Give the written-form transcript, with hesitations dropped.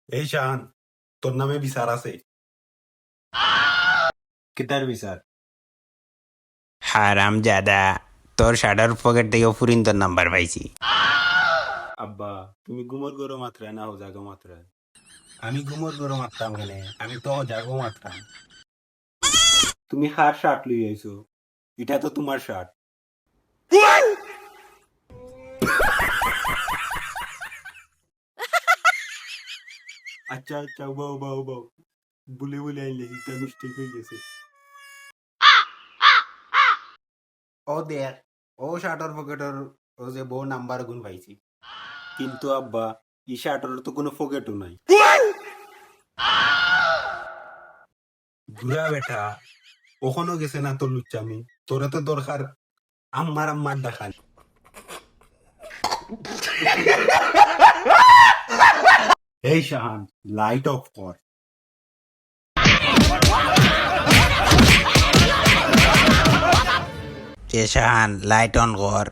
এই শাহান, তোর নামে বিচার আছে। কিতার বিচার? হারাম জাদা, তোর শার্টার পকেট থেকে ফুরিন তোর নাম্বার পাইছি। আব্বা, তুমি গুমর গরো মাত্রা না, ও জাগো মাত্রা। আমি গুমর গরো মারতাম কেনে, আমি তো জাগো মারতাম। তুমি হার শার্ট লই আইছো, এটা তো তোমার শার্ট। আচ্ছা আচ্ছা, বাও বাও বাও, বলে বলে আইলে এটা মিস্টেক হয়ে গেছে। ও দেখ, ও শার্টর পকেটর ও যে বউ নাম্বার গুণ পাইছি, কিন্তু আব্বা ই শার্টর তো কোনো পকেটও নাই। ঘুরা বেটা, কখনো গেছে না তোর লুচ্চামি। তোরা তো দরকার আম্মার আম্মার দেখান। এই শাহান, লাইট অফ কর। শাহান লাইট অন কর।